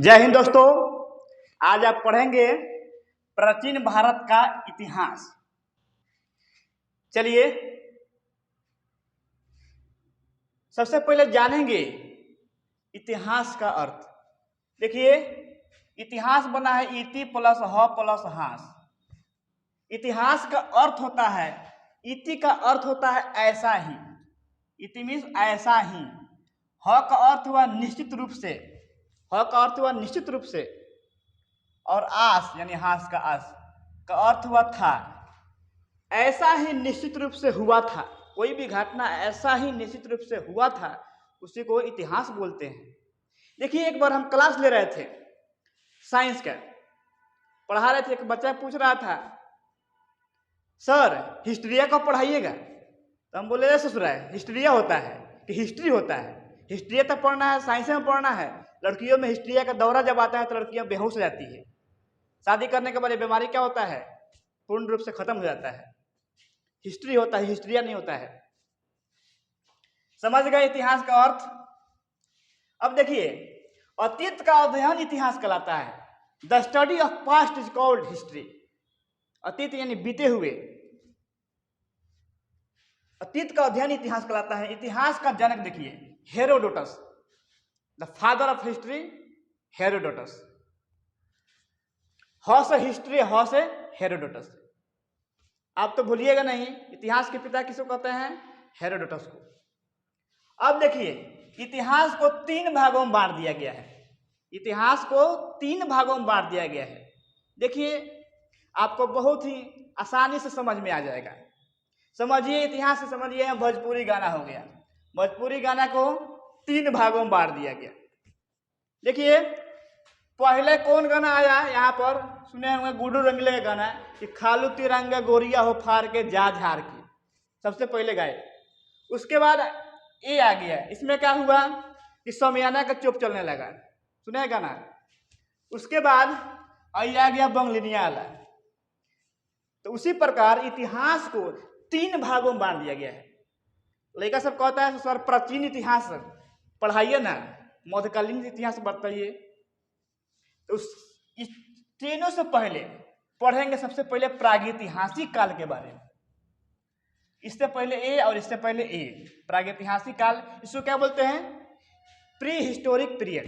जय हिंद दोस्तों। आज आप पढ़ेंगे प्राचीन भारत का इतिहास। चलिए सबसे पहले जानेंगे इतिहास का अर्थ। देखिए इतिहास बना है इति प्लस ह प्लस हास। इतिहास का अर्थ होता है, इति का अर्थ होता है ऐसा ही, इति मीन्स ऐसा ही। ह का अर्थ हुआ निश्चित रूप से, ह का अर्थ हुआ निश्चित रूप से, और आस यानी हास का आस का अर्थ हुआ था। ऐसा ही निश्चित रूप से हुआ था, कोई भी घटना ऐसा ही निश्चित रूप से हुआ था, उसी को इतिहास बोलते हैं। देखिए एक बार हम क्लास ले रहे थे, साइंस का पढ़ा रहे थे। एक बच्चा पूछ रहा था, सर हिस्ट्रिया को पढ़ाइएगा? तो हम बोले ससुरा हिस्ट्रिया होता है कि हिस्ट्री होता है? हिस्ट्रिया तो पढ़ना है, साइंस में पढ़ना है। लड़कियों में हिस्ट्रिया का दौरा जब आता है तो लड़कियां बेहोश हो जाती है। शादी करने के बाद बीमारी क्या होता है, पूर्ण रूप से खत्म हो जाता है। हिस्ट्री होता है, हिस्ट्रिया नहीं होता है। समझ गए इतिहास का अर्थ? अब देखिए अतीत का अध्ययन इतिहास कहलाता है। The study of past is called history. अतीत यानी बीते हुए, अतीत का अध्ययन इतिहास कहलाता है। इतिहास का जनक देखिए Herodotus, the father of history Herodotus. ह से हिस्ट्री, ह से हेरोडोटस। आप तो भूलिएगा नहीं, इतिहास के पिता किसको कहते हैं? हेरोडोटस को। अब देखिए इतिहास को तीन भागों में बांट दिया गया है। इतिहास को तीन भागों में बांट दिया गया है। देखिए आपको बहुत ही आसानी से समझ में आ जाएगा। समझिए इतिहास से समझिए, भोजपुरी गाना हो गया। भोजपुरी गाना को तीन भागों में बांट दिया गया। देखिए पहले कौन गाना आया यहाँ पर, सुने होंगे गुड्डू रंगीले का गाना कि खालू तिरंगा गोरिया हो फाड़ के जा झाड़ की, सबसे पहले गाए। उसके बाद ये आ गया, इसमें क्या हुआ कि समियाना का चुप चलने लगा, सुने गाना। उसके बाद ये आ गया बंगलिनिया वाला। तो उसी प्रकार इतिहास को तीन भागों में बांट दिया गया है। लड़का सब कहता है सर प्राचीन इतिहास पढ़ाइए ना, मध्यकालीन इतिहास बताइए। तो इस तीनों से पहले पढ़ेंगे सबसे पहले प्रागैतिहासिक काल के बारे में। इससे पहले ए और इससे पहले ए, प्रागैतिहासिक काल, इसको क्या बोलते हैं? Pre historic period.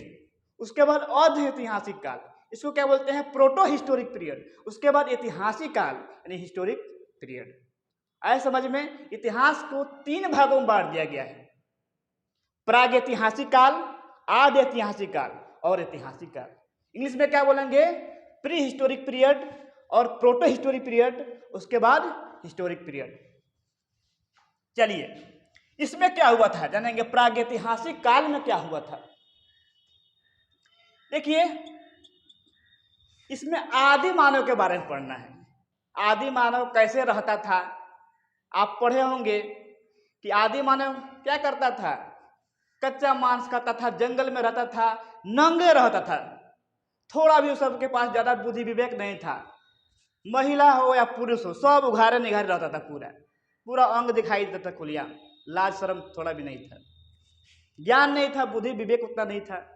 उसके बाद अर्ध ऐतिहासिक काल, इसको क्या बोलते हैं? Proto historic period. उसके बाद ऐतिहासिक काल यानी हिस्टोरिक पीरियड। आए समझ में? इतिहास को तीन भागों में बांट दिया गया है, प्रागैतिहासिक काल, आद्य ऐतिहासिक काल और ऐतिहासिक काल। इंग्लिश में क्या बोलेंगे? प्री हिस्टोरिक पीरियड और प्रोटो हिस्टोरिक पीरियड, उसके बाद हिस्टोरिक पीरियड। चलिए इसमें क्या हुआ था जानेंगे। प्रागैतिहासिक काल में क्या हुआ था? देखिए इसमें आदि मानव के बारे में पढ़ना है। आदि मानव कैसे रहता था? आप पढ़े होंगे कि आदि मानव क्या करता था? कच्चा मांस खाता था, जंगल में रहता था, नंगे रहता था। थोड़ा भी सबके पास ज्यादा बुद्धि विवेक नहीं था। महिला हो या पुरुष हो, सब उघारे निघारे रहता था। पूरा पूरा अंग दिखाई देता था खुलिया, लाज शर्म थोड़ा भी नहीं था। ज्ञान नहीं था, बुद्धि विवेक उतना नहीं था।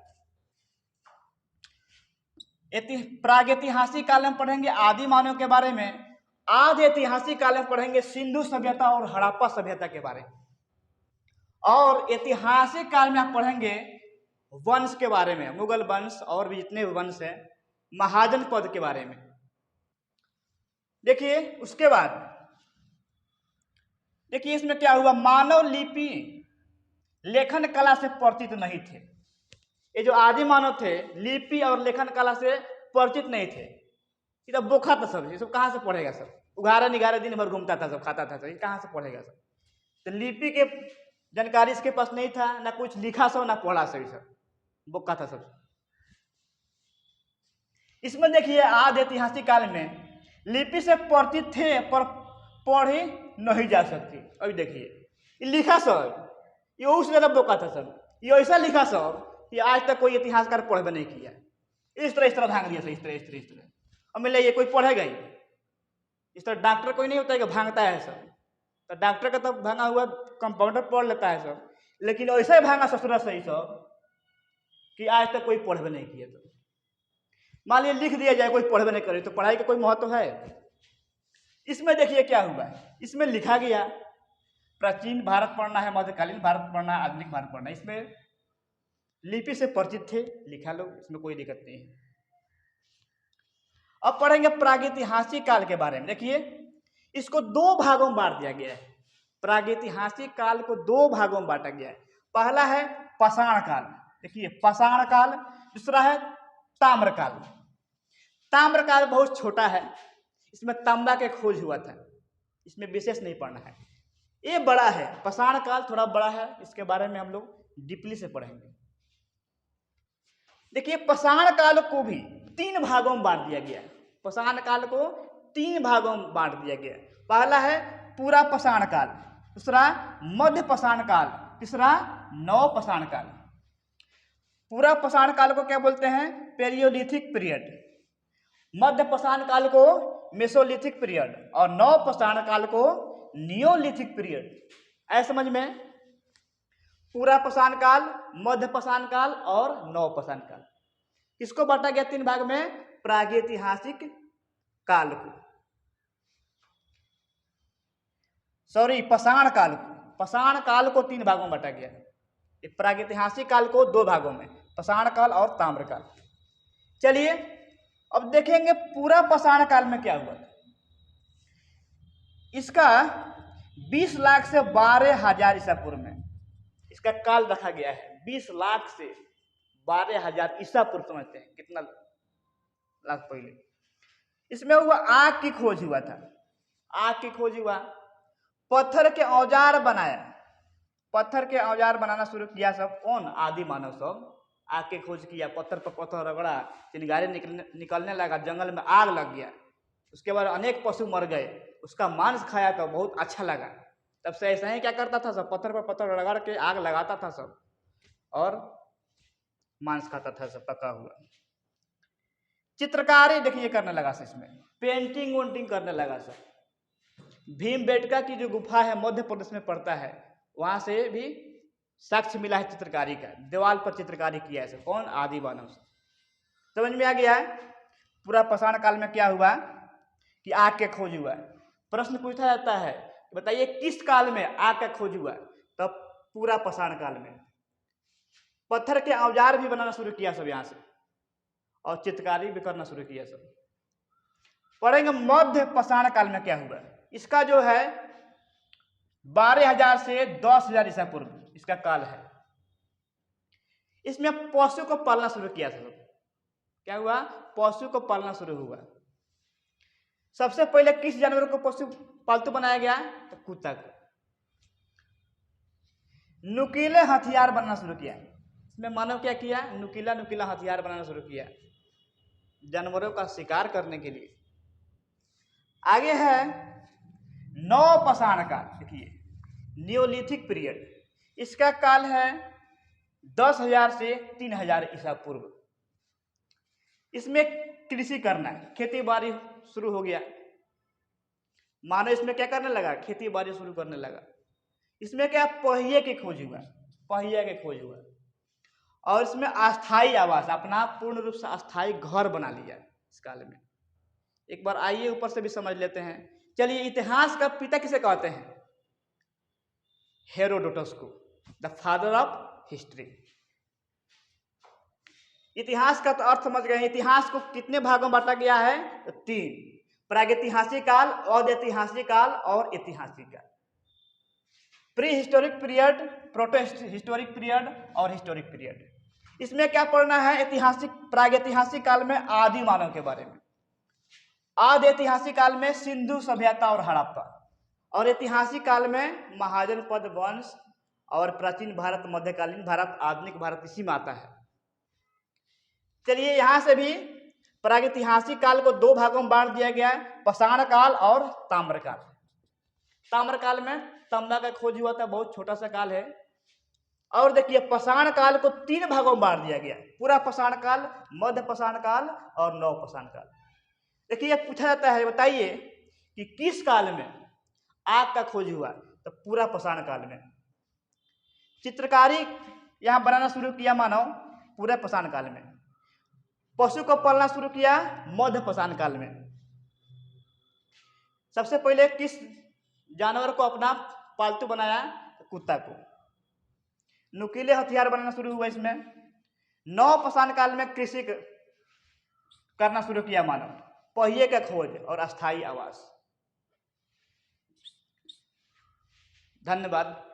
प्रागैतिहासिक काल में पढ़ेंगे आदि मानव के बारे में। आद्य ऐतिहासिक काल में पढ़ेंगे सिंधु सभ्यता और हड़प्पा सभ्यता के बारे में। और ऐतिहासिक काल में आप पढ़ेंगे वंश के बारे में, मुगल वंश और भी जितने वंश हैं, महाजन पद के बारे में। देखिए उसके बाद देखिए इसमें क्या हुआ, मानव लिपि लेखन कला से परिचित नहीं थे। ये जो आदि मानव थे लिपि और लेखन कला से परिचित नहीं थे। ये तो बोखा था सब, ये सब कहाँ से पढ़ेगा? सब उघारा निघारा दिन भर घूमता था, सब खाता था, सब ये कहाँ से पढ़ेगा? सब तो लिपि के जानकारी इसके पास नहीं था, ना कुछ लिखा सब ना पढ़ा सब, सब बोका था सब। इसमें देखिए आद्य ऐतिहासिक काल में लिपि से परिचित थे पर पढ़ी नहीं जा सकती। अभी देखिए लिखा सब, ये उससे ज्यादा बोका था सब। ये ऐसा लिखा सब कि आज तक कोई इतिहासकार पढ़े नहीं किया। इस तरह भांग दिया सब, इस तरह। अब मिले ये कोई पढ़ेगा ही इस तरह? डॉक्टर कोई नहीं होता है कि भांगता है सब। तो डॉक्टर का तो भांगा हुआ कंपाउंडर पढ़ लेता है सब, लेकिन ऐसा ही भांगा ससुरा सही सब कि आज तक कोई पढ़े नहीं किया। तो मान लीजिए लिख दिया जाए, कोई पढ़वे नहीं करे तो पढ़ाई का कोई महत्व है? इसमें देखिए क्या हुआ है, इसमें लिखा गया प्राचीन भारत पढ़ना है, मध्यकालीन भारत पढ़ना है, आधुनिक भारत पढ़ना है। इसमें लिपि से परिचित थे, लिखा लो, इसमें कोई दिक्कत नहीं है। अब पढ़ेंगे प्रागैतिहासिक काल के बारे में। देखिए इसको दो भागों में बांट दिया गया है। प्रागैतिहासिक काल को दो भागों में बांटा गया है। पहला है पाषाण काल, देखिए पाषाण काल। दूसरा है ताम्रकाल। ताम्रकाल बहुत छोटा है, इसमें तांबा के खोज हुआ था, इसमें विशेष नहीं पढ़ना है। ये बड़ा है, पाषाण काल थोड़ा बड़ा है, इसके बारे में हम लोग डीपली से पढ़ेंगे। देखिए पाषाण काल को भी तीन भागों में बांट दिया गया है। पाषाण काल को तीन भागों में बांट दिया गया है। पहला है पूरा पाषाण काल, दूसरा मध्य पाषाण काल, तीसरा नव पाषाण काल। पूरा पाषाण काल को क्या बोलते हैं? पेरियोलिथिक पीरियड। मध्य पाषाण काल को मेसोलिथिक पीरियड और नव पाषाण काल को नियोलिथिक पीरियड। ऐसे समझ में, पूरा पाषाण काल, मध्य पाषाण काल और नव पाषाण काल। इसको बांटा गया तीन भाग में, प्रागैतिहासिक काल को, सॉरी पाषाण काल को। पाषाण काल को तीन भागों में बांटा गया है। प्रागैतिहासिक काल को दो भागों में, पाषाण काल और ताम्रकाल। चलिए अब देखेंगे पूरा पाषाण काल में क्या हुआ था। इसका 20 लाख से 12,000 ईसा पूर्व में इसका काल रखा गया है। 20 लाख से 12,000 ईसा पूर्व, समझते हैं कितना लाख पहले। इसमें हुआ आग की खोज हुआ था, आग की खोज हुआ। पत्थर के औजार बनाया, पत्थर के औजार बनाना शुरू किया सब कौन? आदि मानव सब। आग की खोज किया, पत्थर पर पत्थर रगड़ा, चिंगारी निकलने लगा, जंगल में आग लग गया। उसके बाद अनेक पशु मर गए, उसका मांस खाया तो बहुत अच्छा लगा। तब से ऐसा ही क्या करता था सब, पत्थर पर पत्थर रगड़ के आग लगाता था सब और मांस खाता था सब पका हुआ। चित्रकारी देखिए करने लगा सब, इसमें पेंटिंग वेंटिंग करने लगा सब। भीमबेटका की जो गुफा है मध्य प्रदेश में पड़ता है, वहां से भी साक्ष्य मिला है चित्रकारी का। दीवार पर चित्रकारी किया है कौन? आदि मानव से। समझ में आ गया है पूरा पाषाण काल में क्या हुआ कि आग के खोज हुआ। प्रश्न पूछा जाता है बताइए किस काल में आग का खोज हुआ? तब पूरा पाषाण काल में। पत्थर के औजार भी बनाना शुरू किया सब यहाँ से और चित्रकारी भी करना शुरू किया सब। पढ़ेंगे मध्य पाषाण काल में क्या हुआ। इसका जो है 12,000 से 10,000 ईसा पूर्व इसका काल है। इसमें पशु को पालना शुरू किया था। क्या हुआ? पशु को पालना शुरू हुआ। सबसे पहले किस जानवर को पशु पालतू बनाया गया? तो कुत्ता को। नुकीले हथियार बनाना शुरू किया। इसमें मानव क्या किया? नुकीला नुकीला हथियार बनाना शुरू किया जानवरों का शिकार करने के लिए। आगे है नव पाषाण काल। देखिए नियोलिथिक पीरियड, इसका काल है 10,000 से 3,000 ईसा पूर्व। इसमें कृषि करना है, खेती बाड़ी शुरू हो गया। मानव इसमें क्या करने लगा? खेती बाड़ी शुरू करने लगा। इसमें क्या? पहिए की खोज हुआ, पहिए की खोज हुआ। और इसमें अस्थाई आवास, अपना पूर्ण रूप से अस्थाई घर बना लिया इस काल में। एक बार आइए ऊपर से भी समझ लेते हैं। चलिए इतिहास का पिता किसे कहते हैं? हेरोडोटस को, द फादर ऑफ हिस्ट्री। इतिहास का तो अर्थ समझ गए। इतिहास को कितने भागों में बांटा गया है? तो 3, प्रागैतिहासिक काल, औधैतिहासिक काल और ऐतिहासिक काल। Pre historic period, proto historic period और हिस्टोरिक पीरियड। इसमें क्या पढ़ना है? ऐतिहासिक प्रागैतिहासिक काल में आदि मानव के बारे में, औधैतिहासिक काल में सिंधु सभ्यता और हड़प्पा, और ऐतिहासिक काल में महाजनपद वंश और प्राचीन भारत, मध्यकालीन भारत, आधुनिक भारत इसी में आता है। चलिए यहां से भी प्रागैतिहासिक काल को दो भागों में बांट दिया गया है, पाषाण काल और ताम्रकाल। ताम्रकाल में तांबा का खोज हुआ था, बहुत छोटा सा काल है। और देखिए पाषाण काल को 3 भागों में बांट दिया गया, पूरा पाषाण काल, मध्य पाषाण काल और नव पाषाण काल। देखिए पूछा जाता है बताइए कि किस काल में आग का खोज हुआ? तो पूरा पाषाण काल में। चित्रकारी यहां बनाना शुरू किया मानव पूरे पाषाण काल में। पशु को पालना शुरू किया मध्य पाषाण काल में। सबसे पहले किस जानवर को अपना पालतू बनाया? कुत्ता को। नुकीले हथियार बनाना शुरू हुआ इसमें। नव पाषाण काल में कृषि करना शुरू किया मानव, पहिए का खोज और अस्थायी आवास। धन्यवाद।